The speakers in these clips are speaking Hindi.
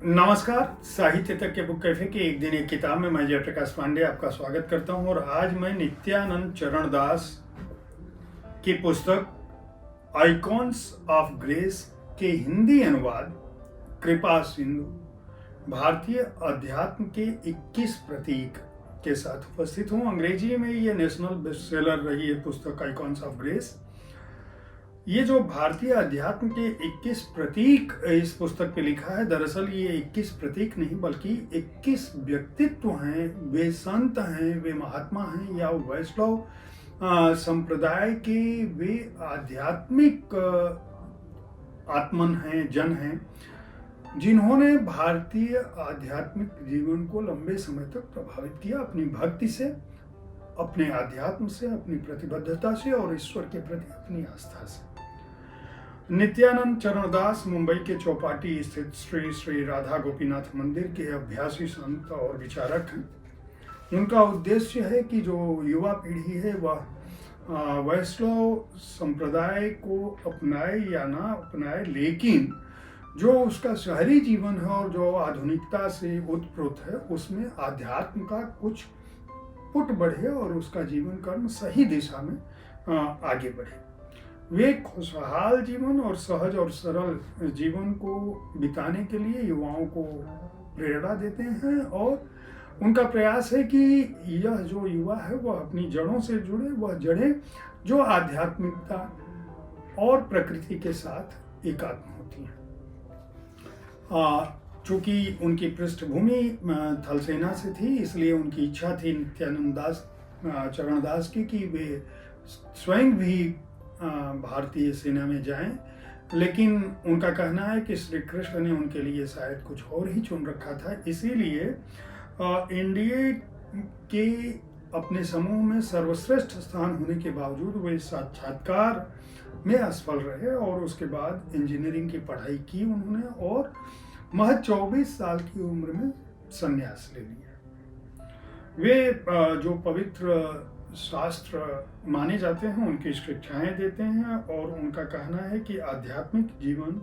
नमस्कार। साहित्य तक के बुक कैफे के एक दिन एक किताब में मैं जयप्रकाश पांडे आपका स्वागत करता हूं। और आज मैं नित्यानंद चरण दास की पुस्तक आइकॉन्स ऑफ ग्रेस के हिंदी अनुवाद कृपा सिंधु भारतीय अध्यात्म के 21 प्रतीक के साथ उपस्थित हूं। अंग्रेजी में ये नेशनल बेस्टसेलर रही है पुस्तक आइकॉन्स ऑफ ग्रेस। ये जो भारतीय अध्यात्म के 21 प्रतीक इस पुस्तक पे लिखा है, दरअसल ये 21 प्रतीक नहीं बल्कि 21 व्यक्तित्व हैं। वे संत हैं, वे महात्मा हैं या वैष्णव संप्रदाय के वे आध्यात्मिक आत्मन हैं, जन हैं, जिन्होंने भारतीय आध्यात्मिक जीवन को लंबे समय तक प्रभावित किया अपनी भक्ति से, अपने आध्यात्म से, अपनी प्रतिबद्धता से और ईश्वर के प्रति अपनी आस्था से। नित्यानंद चरण दास मुंबई के चौपाटी स्थित श्री श्री राधा गोपीनाथ मंदिर के अभ्यासी संत और विचारक हैं। उनका उद्देश्य है कि जो युवा पीढ़ी है वह वैष्णव संप्रदाय को अपनाए या ना अपनाए, लेकिन जो उसका शहरी जीवन है और जो आधुनिकता से उत्प्रोत है उसमें आध्यात्म का कुछ पुट बढ़े और उसका जीवन कर्म सही दिशा में आगे बढ़े। वे खुशहाल जीवन और सहज और सरल जीवन को बिताने के लिए युवाओं को प्रेरणा देते हैं और उनका प्रयास है कि यह जो युवा है वह अपनी जड़ों से जुड़े, वह जड़ें जो आध्यात्मिकता और प्रकृति के साथ एकात्म होती हैं। चूँकि उनकी पृष्ठभूमि थल सेना से थी, इसलिए उनकी इच्छा थी नित्यानंद दास चरण दास की कि वे स्वयं भी भारतीय सेना में जाएं, लेकिन उनका कहना है कि श्री कृष्ण ने उनके लिए शायद कुछ और ही चुन रखा था। इसीलिए एनडीए के अपने समूह में सर्वश्रेष्ठ स्थान होने के बावजूद वे साक्षात्कार में असफल रहे और उसके बाद इंजीनियरिंग की पढ़ाई की उन्होंने और महज 24 साल की उम्र में संन्यास ले लिया। वे जो पवित्र शास्त्र माने जाते हैं उनकी शिक्षाएं देते हैं और उनका कहना है कि आध्यात्मिक जीवन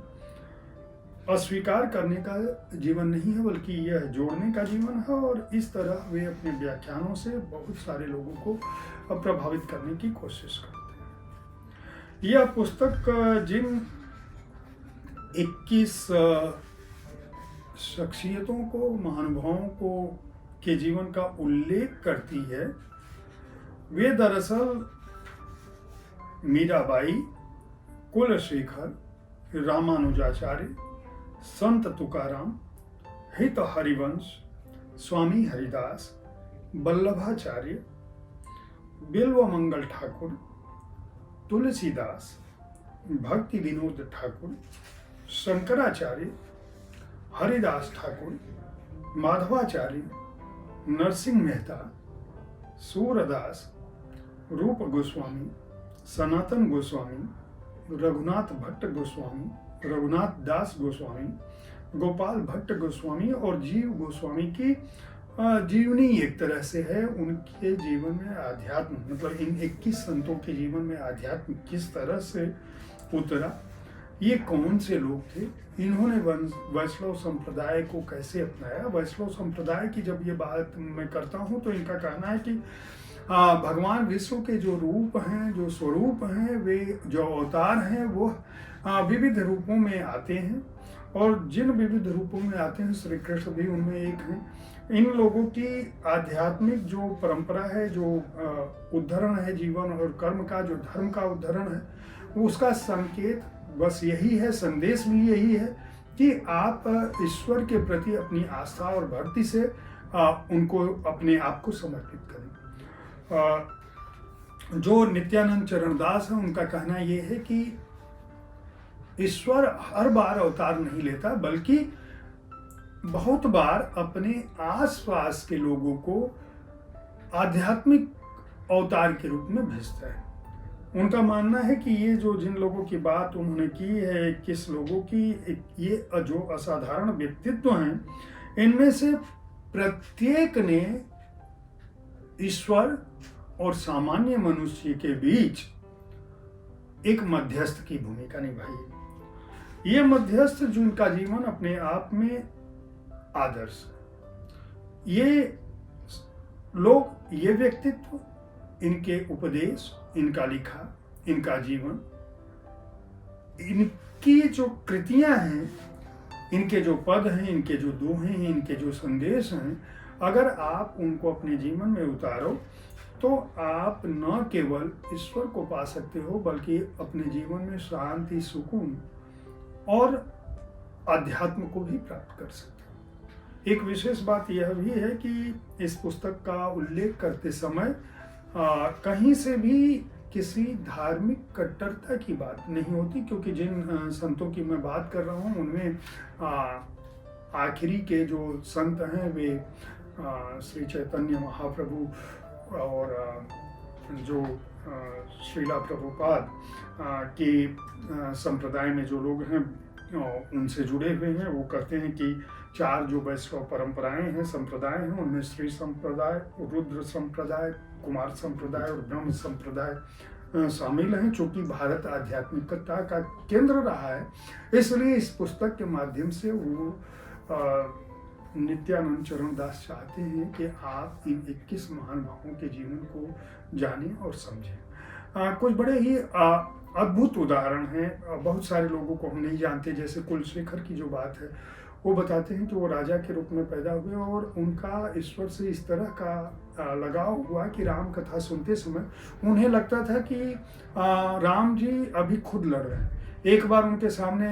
अस्वीकार करने का जीवन नहीं है बल्कि यह जोड़ने का जीवन है। और इस तरह वे अपने व्याख्यानों से बहुत सारे लोगों को प्रभावित करने की कोशिश करते हैं। यह पुस्तक जिन 21 शख्सियतों को, महानुभावों को के जीवन का उल्लेख करती है, वे दरअसल मीराबाई, कुलशेखर, रामानुजाचार्य, संत तुकाराम, हित हरिवंश, स्वामी हरिदास, वल्लभाचार्य, बिल्वमंगल ठाकुर, तुलसीदास, भक्ति विनोद ठाकुर, शंकराचार्य, हरिदास ठाकुर, माधवाचार्य, नरसिंह मेहता, सूरदास, रूप गोस्वामी, सनातन गोस्वामी, रघुनाथ भट्ट गोस्वामी, रघुनाथ दास गोस्वामी, गोपाल भट्ट गोस्वामी और जीव गोस्वामी की जीवनी एक तरह से है। उनके जीवन में आध्यात्म, मतलब इन 21 संतों के जीवन में आध्यात्म किस तरह से उतरा, ये कौन से लोग थे, इन्होंने वैष्णव संप्रदाय को कैसे अपनाया। वैष्णव संप्रदाय की जब ये बात मैं करता हूँ तो इनका कहना है कि भगवान विष्णु के जो रूप हैं, जो स्वरूप हैं, वे जो अवतार हैं वो विविध रूपों में आते हैं और जिन विविध रूपों में आते हैं श्री कृष्ण भी उनमें एक हैं। इन लोगों की आध्यात्मिक जो परंपरा है, जो उद्धरण है जीवन और कर्म का, जो धर्म का उद्धरण है, उसका संकेत बस यही है, संदेश भी यही है कि आप ईश्वर के प्रति अपनी आस्था और भक्ति से उनको अपने आप को समर्पित करें। जो नित्यानंद चरण दास है उनका कहना यह है कि ईश्वर हर बार अवतार नहीं लेता बल्कि बहुत बार अपने आसपास के लोगों को आध्यात्मिक अवतार के रूप में भेजता है। उनका मानना है कि ये जो जिन लोगों की बात उन्होंने की है, किस लोगों की, ये जो असाधारण व्यक्तित्व हैं, इनमें से प्रत्येक ने ईश्वर और सामान्य मनुष्य के बीच एक मध्यस्थ की भूमिका निभाई। ये मध्यस्थ जिनका जीवन अपने आप में आदर्श। ये लोग, ये व्यक्तित्व, इनके उपदेश, इनका लिखा, इनका जीवन, इनकी जो कृतियां हैं, इनके जो पद हैं, इनके जो दोहे हैं, इनके जो संदेश हैं, अगर आप उनको अपने जीवन में उतारो तो आप न केवल ईश्वर को पा सकते हो बल्कि अपने जीवन में शांति, सुकून और अध्यात्म को भी प्राप्त कर सकते हो। एक विशेष बात यह भी है कि इस पुस्तक का उल्लेख करते समय कहीं से भी किसी धार्मिक कट्टरता की बात नहीं होती, क्योंकि जिन संतों की मैं बात कर रहा हूँ उनमें आखिरी के जो संत हैं वे श्री चैतन्य महाप्रभु और जो श्रीला प्रभुपाद के संप्रदाय में जो लोग हैं उनसे जुड़े हुए हैं। वो कहते हैं कि 4 जो वैष्णव परंपराएं हैं, संप्रदाय हैं, उनमें श्री संप्रदाय, रुद्र संप्रदाय, कुमार संप्रदाय और ब्रह्म संप्रदाय शामिल हैं। चूंकि भारत आध्यात्मिकता का केंद्र रहा है, इसलिए इस पुस्तक के माध्यम से वो नित्यानंद चरणदास चाहते हैं कि आप इन 21 महानुभावों के जीवन को जानें और समझें। कुछ बड़े ही अद्भुत उदाहरण हैं, बहुत सारे लोगों को हम नहीं जानते। जैसे कुलशेखर की जो बात है, वो बताते हैं कि वो राजा के रूप में पैदा हुए और उनका ईश्वर से इस तरह का लगाव हुआ कि राम कथा सुनते समय उन्हें लगता था कि राम जी अभी खुद लड़ रहे हैं। एक बार उनके सामने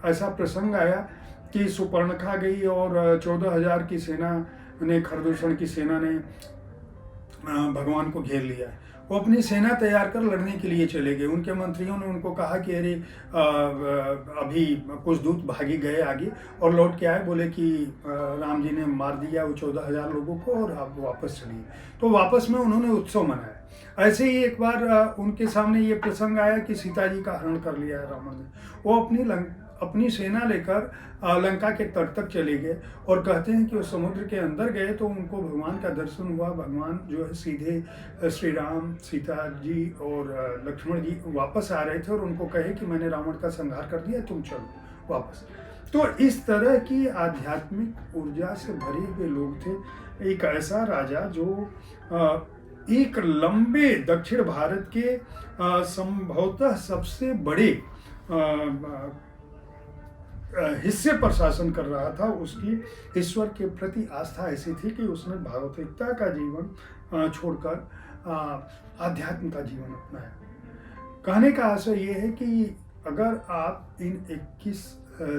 ऐसा प्रसंग आया कि सुपर्णखा गई और 14,000 की सेना ने, खरदूषण की सेना ने भगवान को घेर लिया। वो अपनी सेना तैयार कर लड़ने के लिए चले गए। उनके मंत्रियों ने उनको कहा कि अरे अभी कुछ दूत भागी गए आगे और लौट के आए, बोले कि राम जी ने मार दिया वो 14,000 लोगों को और आप वापस चलिए। तो वापस में उन्होंने उत्सव मनाया। ऐसे ही एक बार उनके सामने ये प्रसंग आया कि सीता जी का हरण कर लिया है रावण ने। वो अपनी सेना लेकर लंका के तट तक चले गए और कहते हैं कि वो समुद्र के अंदर गए तो उनको भगवान का दर्शन हुआ। भगवान जो है सीधे श्री राम, सीता जी और लक्ष्मण जी वापस आ रहे थे और उनको कहे कि मैंने रावण का संहार कर दिया, तुम चलो वापस। तो इस तरह की आध्यात्मिक ऊर्जा से भरे हुए लोग थे। एक ऐसा राजा जो एक लंबे दक्षिण भारत के संभवतः सबसे बड़े हिस्से पर शासन कर रहा था, उसकी ईश्वर के प्रति आस्था ऐसी थी कि उसने भौतिकता का जीवन छोड़कर आध्यात्म का जीवन अपनाया। कहने का आशय ये है कि अगर आप इन 21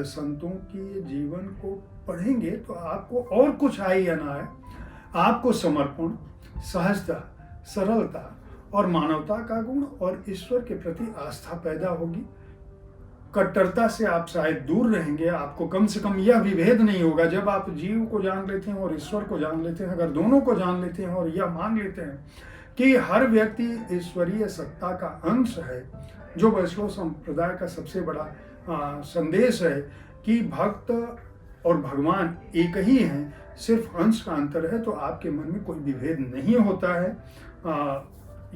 संतों के जीवन को पढ़ेंगे तो आपको और कुछ आए या ना आए, आपको समर्पण, सहजता, सरलता और मानवता का गुण और ईश्वर के प्रति आस्था पैदा होगी। कट्टरता से आप शायद दूर रहेंगे। आपको कम से कम यह विभेद नहीं होगा। जब आप जीव को जान लेते हैं और ईश्वर को जान लेते हैं, अगर दोनों को जान लेते हैं और यह मान लेते हैं कि हर व्यक्ति ईश्वरीय सत्ता का अंश है, जो वैष्णव संप्रदाय का सबसे बड़ा संदेश है कि भक्त और भगवान एक ही हैं, सिर्फ अंश का अंतर है, तो आपके मन में कोई विभेद नहीं होता है।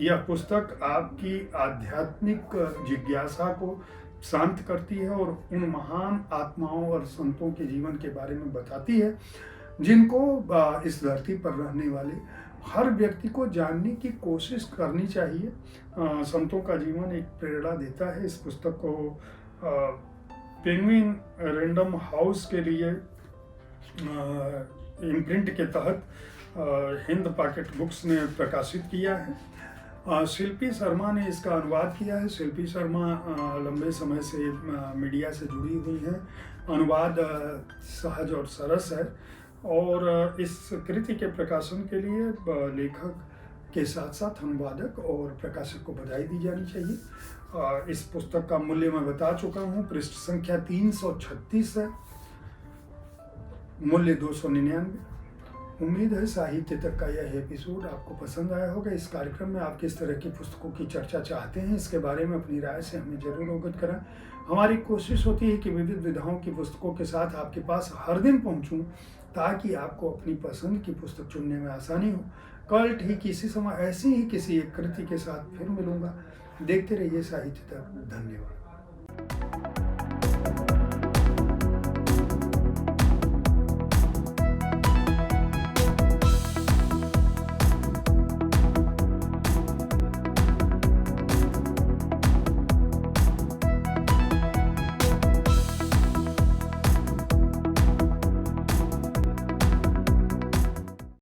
यह पुस्तक आपकी आध्यात्मिक जिज्ञासा को शांत करती है और उन महान आत्माओं और संतों के जीवन के बारे में बताती है जिनको इस धरती पर रहने वाले हर व्यक्ति को जानने की कोशिश करनी चाहिए। संतों का जीवन एक प्रेरणा देता है। इस पुस्तक को पेंगुइन रैंडम हाउस के लिए इम्प्रिंट के तहत हिंद पॉकेट बुक्स ने प्रकाशित किया है। शिल्पी शर्मा ने इसका अनुवाद किया है। शिल्पी शर्मा लंबे समय से मीडिया से जुड़ी हुई हैं। अनुवाद सहज और सरस है और इस कृति के प्रकाशन के लिए लेखक के साथ साथ अनुवादक और प्रकाशक को बधाई दी जानी चाहिए। इस पुस्तक का मूल्य मैं बता चुका हूँ। पृष्ठ संख्या 336 है, मूल्य 299। उम्मीद है साहित्य तक का यह एपिसोड आपको पसंद आया होगा। इस कार्यक्रम में आप किस तरह की पुस्तकों की चर्चा चाहते हैं, इसके बारे में अपनी राय से हमें जरूर अवगत कराएं। हमारी कोशिश होती है कि विविध विधाओं की पुस्तकों के साथ आपके पास हर दिन पहुंचूं, ताकि आपको अपनी पसंद की पुस्तक चुनने में आसानी हो। कल ठीक इसी समय ऐसी ही किसी एक कृति के साथ फिर मिलूंगा। देखते रहिए साहित्य तक। धन्यवाद।